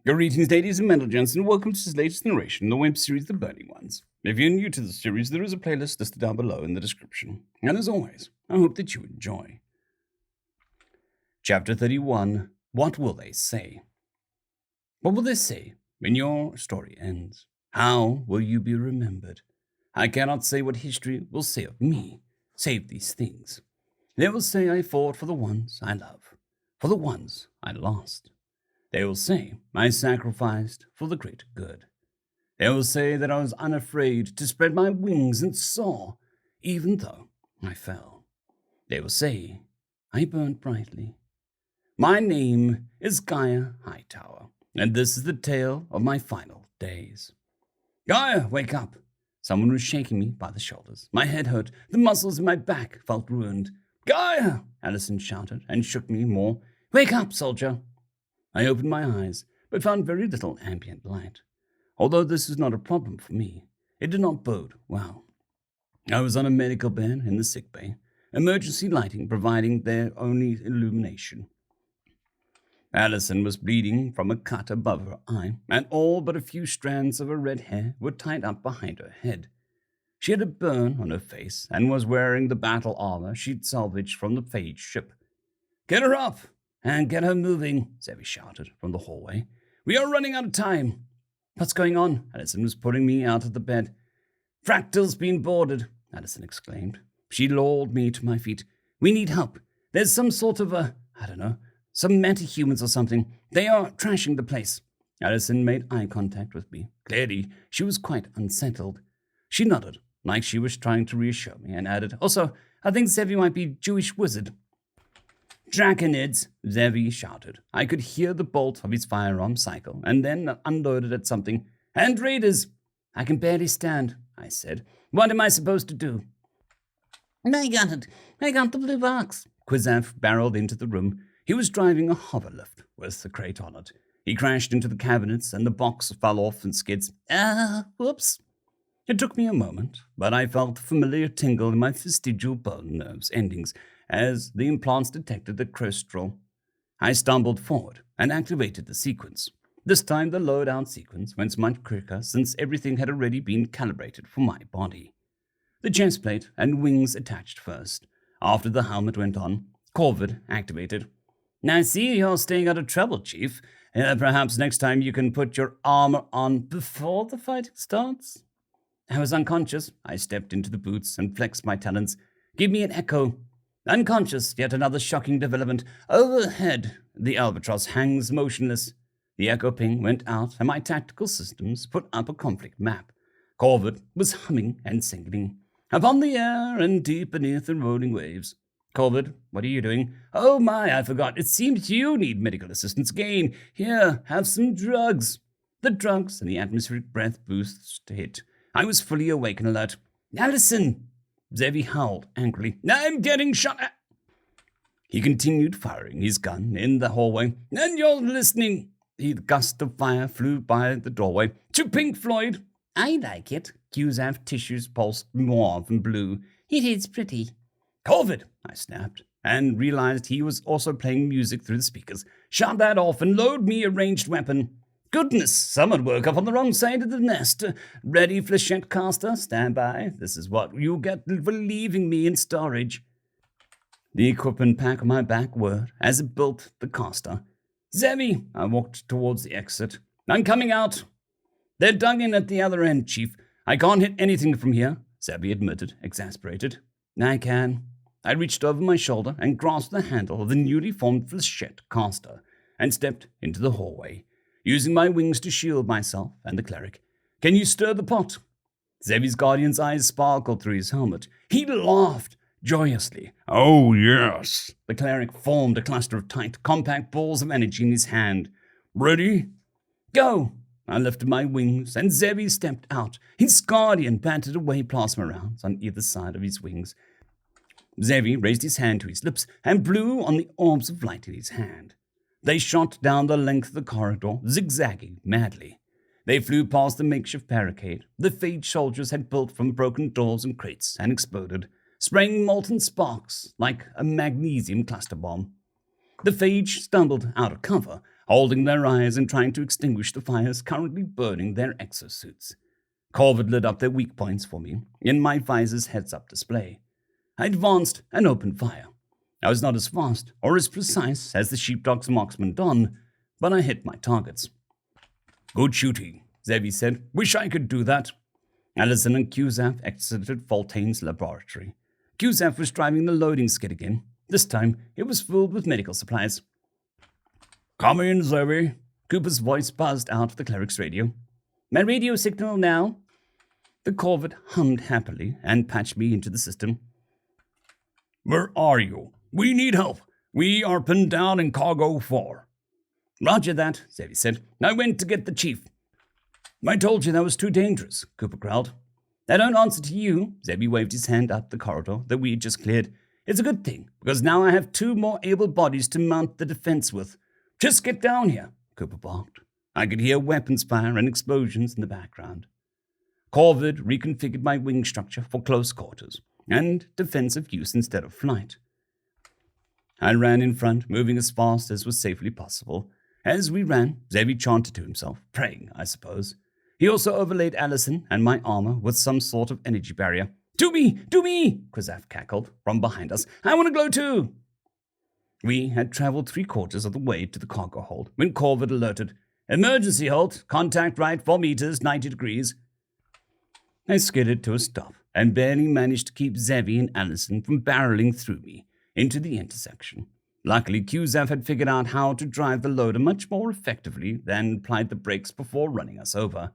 Greetings, ladies and gentlemen, and welcome to this latest narration in the web series The Burning Ones. If you're new to the series, there is a playlist listed down below in the description. And as always, I hope that you enjoy. Chapter 31, What Will They Say? What will they say when your story ends? How will you be remembered? I cannot say what history will say of me, save these things. They will say I fought for the ones I love, for the ones I lost. They will say I sacrificed for the greater good. They will say that I was unafraid to spread my wings and soar, even though I fell. They will say I burned brightly. My name is Gaia Hightower, and this is the tale of my final days. Gaia, wake up! Someone was shaking me by the shoulders. My head hurt. The muscles in my back felt ruined. Gaia! Allison shouted and shook me more. Wake up, soldier! I opened my eyes, but found very little ambient light. Although this is not a problem for me, it did not bode well. I was on a medical bed in the sick bay, emergency lighting providing their only illumination. Allison was bleeding from a cut above her eye, and all but a few strands of her red hair were tied up behind her head. She had a burn on her face and was wearing the battle armor she'd salvaged from the Phage ship. Get her up! And get her moving, Zevi shouted from the hallway. We are running out of time. What's going on? Allison was pulling me out of the bed. Fractal's been boarded, Allison exclaimed. She lulled me to my feet. We need help. There's some sort of some metahumans or something. They are trashing the place. Allison made eye contact with me. Clearly, she was quite unsettled. She nodded, like she was trying to reassure me, and added, Also, I think Zevi might be Jewish wizard. Draconids, Zevi shouted. I could hear the bolt of his firearm cycle, and then unloaded at something. And raiders! I can barely stand, I said. What am I supposed to do? I got it. I got the blue box. Quizav barreled into the room. He was driving a hoverlift with the crate on it. He crashed into the cabinets, and the box fell off in skids. Whoops. It took me a moment, but I felt the familiar tingle in my vestigial bone nerves endings as the implants detected the crystal. I stumbled forward and activated the sequence. This time the loadout sequence went much quicker since everything had already been calibrated for my body. The chest plate and wings attached first. After the helmet went on, Corvid activated. I see you're staying out of trouble, Chief. Perhaps next time you can put your armor on before the fighting starts? I was unconscious. I stepped into the boots and flexed my talons. Give me an echo. Unconscious, yet another shocking development. Overhead, the albatross hangs motionless. The echo ping went out, and my tactical systems put up a conflict map. Corvid was humming and singing. Upon the air and deep beneath the rolling waves. Corvid, what are you doing? Oh my, I forgot. It seems you need medical assistance again. Here, have some drugs. The drugs and the atmospheric breath boosts hit. I was fully awake and alert. Allison! Zevi howled angrily. I'm getting shot at. He continued firing his gun in the hallway. And you're listening. The gust of fire flew by the doorway. To Pink Floyd. I like it. Cusav tissues pulsed mauve and blue. It is pretty. Corvid, I snapped, and realized he was also playing music through the speakers. Shut that off and load me a ranged weapon. Goodness, someone woke up on the wrong side of the nest. Ready, flechette caster? Stand by. This is what you get for leaving me in storage. The equipment pack on my back whirred as it built the caster. Zevi, I walked towards the exit. I'm coming out. They're dug in at the other end, Chief. I can't hit anything from here, Zevi admitted, exasperated. I can. I reached over my shoulder and grasped the handle of the newly formed flechette caster and stepped into the hallway, using my wings to shield myself and the cleric. Can you stir the pot? Zevi's guardian's eyes sparkled through his helmet. He laughed joyously. Oh, yes. The cleric formed a cluster of tight, compact balls of energy in his hand. Ready? Go. I lifted my wings, and Zevi stepped out. His guardian batted away plasma rounds on either side of his wings. Zevi raised his hand to his lips and blew on the orbs of light in his hand. They shot down the length of the corridor, zigzagging madly. They flew past the makeshift barricade the Phage soldiers had built from broken doors and crates and exploded, spraying molten sparks like a magnesium cluster bomb. The Phage stumbled out of cover, holding their eyes and trying to extinguish the fires currently burning their exosuits. Corvid lit up their weak points for me in my visor's heads-up display. I advanced and opened fire. I was not as fast or as precise as the sheepdog's marksman Don, but I hit my targets. "Good shooting," Zevi said. "Wish I could do that." Allison and Qzaf exited Foltane's laboratory. Qzaf was driving the loading skid again. This time, it was filled with medical supplies. "Come in, Zevi," Cooper's voice buzzed out of the cleric's radio. "My radio signal now." The Corvid hummed happily and patched me into the system. "Where are you? We need help. We are pinned down in Cargo 4. "Roger that," Zevi said. "I went to get the chief." "I told you that was too dangerous," Cooper growled. "I don't answer to you," Zevi waved his hand up the corridor that we had just cleared. "It's a good thing, because now I have 2 more able bodies to mount the defense with. Just get down here," Cooper barked. I could hear weapons fire and explosions in the background. Corvid reconfigured my wing structure for close quarters and defensive use instead of flight. I ran in front, moving as fast as was safely possible. As we ran, Zevi chanted to himself, praying, I suppose. He also overlaid Allison and my armor with some sort of energy barrier. "To me! To me!" Qzaf cackled from behind us. "I want to glow too!" We had traveled 3/4 of the way to the cargo hold when Corvid alerted, "Emergency halt, contact right 4 meters, 90 degrees. I skidded to a stop and barely managed to keep Zevi and Allison from barreling through me into the intersection. Luckily, Qzaf had figured out how to drive the loader much more effectively than applied the brakes before running us over.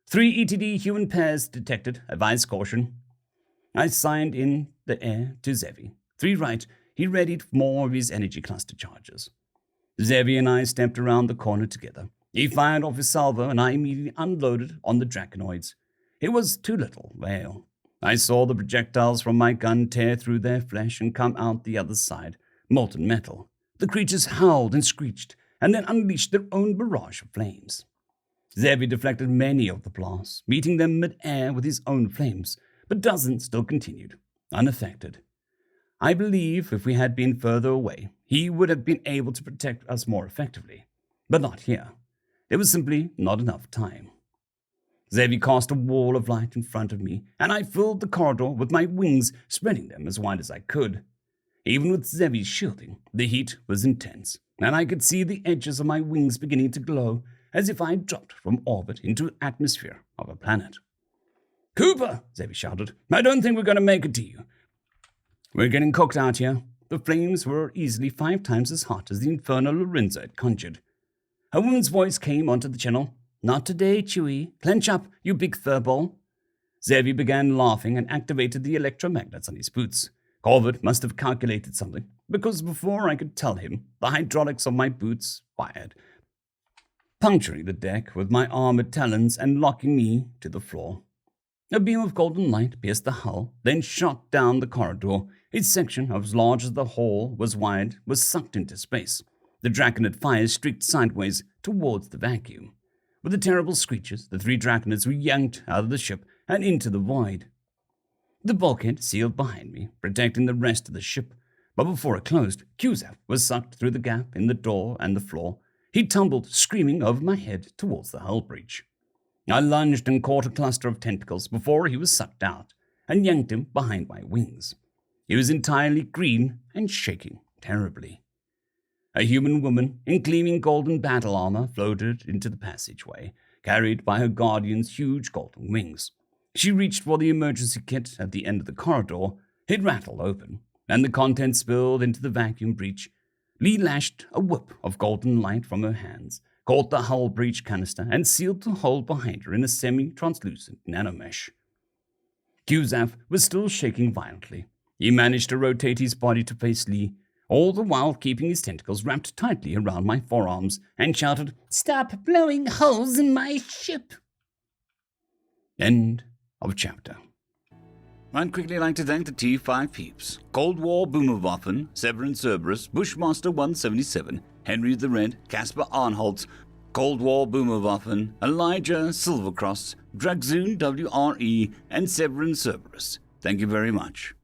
3 ETD human pairs detected. Advise caution. I signed in the air to Zevi. 3 right. He readied more of his energy cluster charges. Zevi and I stepped around the corner together. He fired off his salvo and I immediately unloaded on the Draconoids. It was too little. Well, I saw the projectiles from my gun tear through their flesh and come out the other side, molten metal. The creatures howled and screeched, and then unleashed their own barrage of flames. Zevi deflected many of the blasts, meeting them mid-air with his own flames, but dozens still continued, unaffected. I believe if we had been further away, he would have been able to protect us more effectively. But not here. There was simply not enough time. Zevi cast a wall of light in front of me, and I filled the corridor with my wings, spreading them as wide as I could. Even with Zevi's shielding, the heat was intense, and I could see the edges of my wings beginning to glow, as if I had dropped from orbit into the atmosphere of a planet. "Cooper!" Zevi shouted. "I don't think we're going to make it to you. We're getting cooked out here." The flames were easily 5 times as hot as the infernal Lorenzo had conjured. A woman's voice came onto the channel. "Not today, Chewie. Clench up, you big furball." Zevi began laughing and activated the electromagnets on his boots. Corvid must have calculated something, because before I could tell him, the hydraulics of my boots fired, puncturing the deck with my armored talons and locking me to the floor. A beam of golden light pierced the hull, then shot down the corridor. Its section, as large as the hall was wide, was sucked into space. The Draconid fires streaked sideways towards the vacuum. With the terrible screeches, the 3 Draconids were yanked out of the ship and into the void. The bulkhead sealed behind me, protecting the rest of the ship, but before it closed, Qzaf was sucked through the gap in the door and the floor. He tumbled, screaming over my head towards the hull breach. I lunged and caught a cluster of tentacles before he was sucked out, and yanked him behind my wings. He was entirely green and shaking terribly. A human woman in gleaming golden battle armor floated into the passageway, carried by her guardian's huge golden wings. She reached for the emergency kit at the end of the corridor. It rattled open, and the contents spilled into the vacuum breach. Lee lashed a whip of golden light from her hands, caught the hull breach canister, and sealed the hole behind her in a semi-translucent nanomesh. Qzaf was still shaking violently. He managed to rotate his body to face Lee, all the while keeping his tentacles wrapped tightly around my forearms, and shouted, "Stop blowing holes in my ship!" End of chapter. I'd quickly like to thank the T5 peeps: Cold War Boomerwaffen, Sevaren Serberous, Bushmaster 177, Henry the Red, Casper Arnholtz, Cold War Boomerwaffen, Elijah Silvercross, Dragzoon W.R.E, and Sevaren Serberous. Thank you very much.